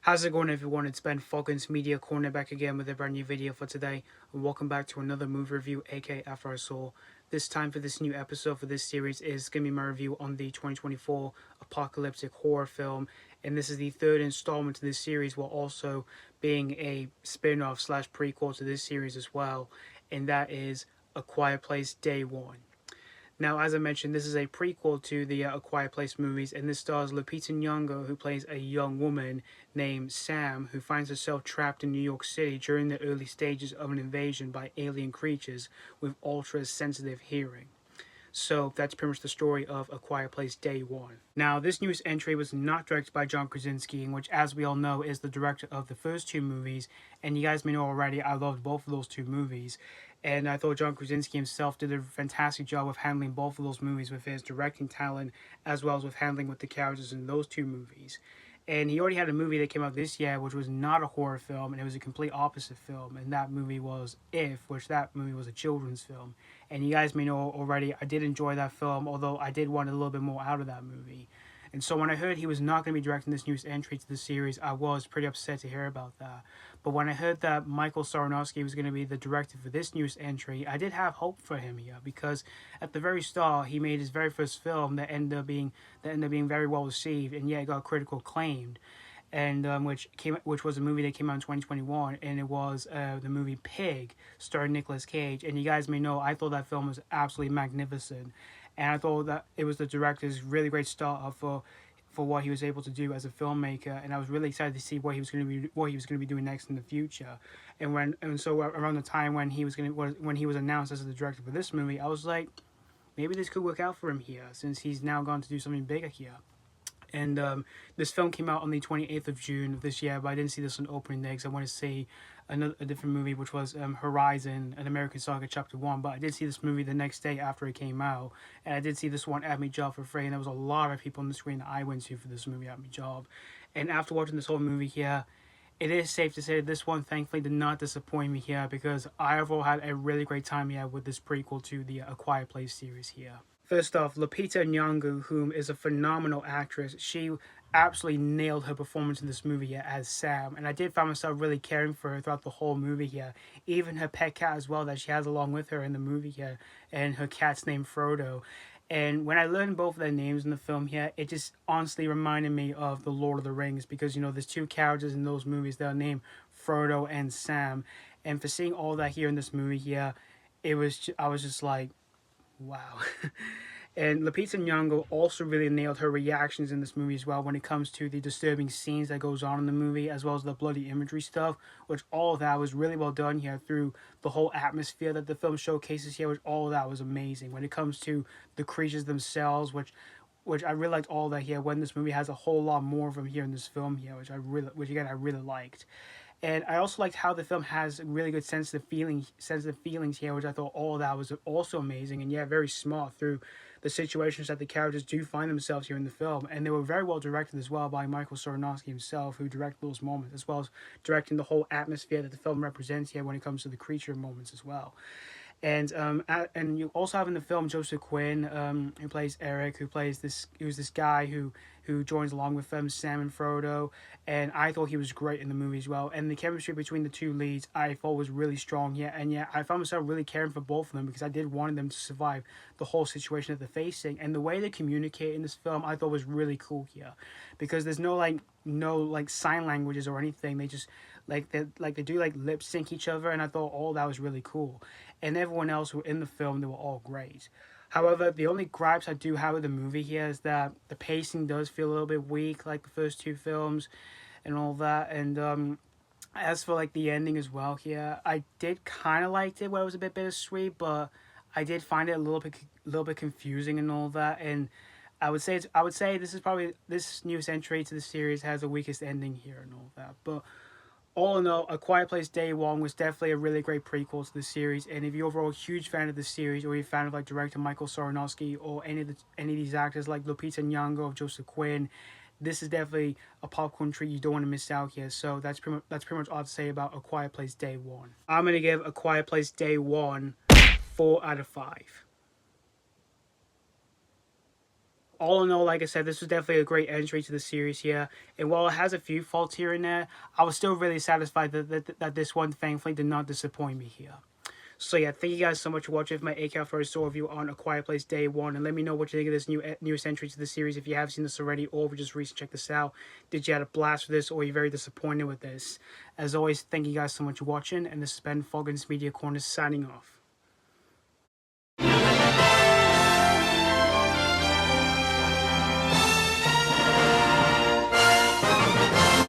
How's it going, everyone? It's Ben Falcons Media Corner back again with a brand new video for today, and welcome back to another movie review, aka After I Saw. This time for this new episode for this series is going to be my review on the 2024 apocalyptic horror film, and this is the third installment to this series, while also being a spin-off slash prequel to this series as well, and that is A Quiet Place Day One. Now, as I mentioned, this is a prequel to the A Quiet Place movies, and this stars Lupita Nyong'o, who plays a young woman named Sam, who finds herself trapped in New York City during the early stages of an invasion by alien creatures with ultra-sensitive hearing. So that's pretty much the story of A Quiet Place Day One. Now, this newest entry was not directed by John Krasinski, which, as we all know, is the director of the first two movies, and you guys may know already, I loved both of those two movies. And I thought John Krasinski himself did a fantastic job of handling both of those movies with his directing talent, as well as with handling with the characters in those two movies. And he already had a movie that came out this year, which was not a horror film, and it was a complete opposite film. And that movie was If, which that movie was a children's film. And you guys may know already, I did enjoy that film, although I did want a little bit more out of that movie. And so when I heard he was not going to be directing this newest entry to the series, I was pretty upset to hear about that. But when I heard that Michael Sarnoski was going to be the director for this newest entry, I did have hope for him here, because at the very start he made his very first film that ended up being very well received, and yet it got critical acclaimed, and which was a movie that came out in 2021, and it was the movie Pig, starring Nicolas Cage. And you guys may know I thought that film was absolutely magnificent, and I thought that it was the director's really great start for what he was able to do as a filmmaker, and I was really excited to see what he was going to be doing next in the future. And so around the time when he was announced as the director for this movie, I was like, maybe this could work out for him here, since he's now gone to do something bigger here. And this film came out on the 28th of June of this year, but I didn't see this on opening day because I wanted to see a different movie, which was Horizon, An American Saga Chapter 1. But I did see this movie the next day after it came out, and I did see this one at my job for free, and there was a lot of people on the screen that I went to for this movie at my job. And after watching this whole movie here, it is safe to say that this one thankfully did not disappoint me here, because I overall had a really great time here with this prequel to the A Quiet Place series here. First off, Lupita Nyong'o, whom is a phenomenal actress, she absolutely nailed her performance in this movie here as Sam, and I did find myself really caring for her throughout the whole movie here. Even her pet cat as well that she has along with her in the movie here, and her cat's named Frodo. And when I learned both of their names in the film here, it just honestly reminded me of The Lord of the Rings, because, you know, there's two characters in those movies that are named Frodo and Sam. And for seeing all that here in this movie here, I was just like, wow. And Lupita Nyong'o also really nailed her reactions in this movie as well when it comes to the disturbing scenes that goes on in the movie, as well as the bloody imagery stuff, which all of that was really well done here through the whole atmosphere that the film showcases here, which all of that was amazing. When it comes to the creatures themselves, which I really liked all that here, when this movie has a whole lot more of them here in this film here, which I really liked. And I also liked how the film has really good sensitive feelings here, which I thought all of that was also amazing, and yet very smart through the situations that the characters do find themselves here in the film. And they were very well directed as well by Michael Sarnoski himself, who directed those moments, as well as directing the whole atmosphere that the film represents here when it comes to the creature moments as well. And you also have in the film Joseph Quinn, who plays Eric, who's this guy who joins along with Sam and Frodo, and I thought he was great in the movie as well. And the chemistry between the two leads I thought was really strong. Yeah, and yeah, I found myself really caring for both of them, because I did want them to survive the whole situation that they're facing. And the way they communicate in this film I thought was really cool here, because there's no sign languages or anything. They just they do lip sync each other, and I thought all that was really cool. And everyone else who were in the film, they were all great. However, the only gripes I do have with the movie here is that the pacing does feel a little bit weak, like the first two films and all that. And as for the ending as well here, I did kind of liked it where it was a bit bittersweet, but I did find it a little bit confusing and all that. And I would say this newest entry to the series has the weakest ending here and all that. But all in all, A Quiet Place Day One was definitely a really great prequel to the series. And if you're overall a huge fan of the series, or you're a fan of director Michael Sarnoski, or any of these actors like Lupita Nyong'o or Joseph Quinn, this is definitely a popcorn treat you don't want to miss out here. So that's pretty much all to say about A Quiet Place Day One. I'm gonna give A Quiet Place Day One 4 out of 5. all in all, like I said, this was definitely a great entry to the series here. And while it has a few faults here and there, I was still really satisfied that this one thankfully did not disappoint me here. So yeah, thank you guys so much for watching my AK First Soul review on A Quiet Place Day 1. And let me know what you think of this newest entry to the series if you have seen this already or if you just recently checked this out. Did you have a blast with this or are you very disappointed with this? As always, thank you guys so much for watching. And this has been Foggins Media Corner signing off.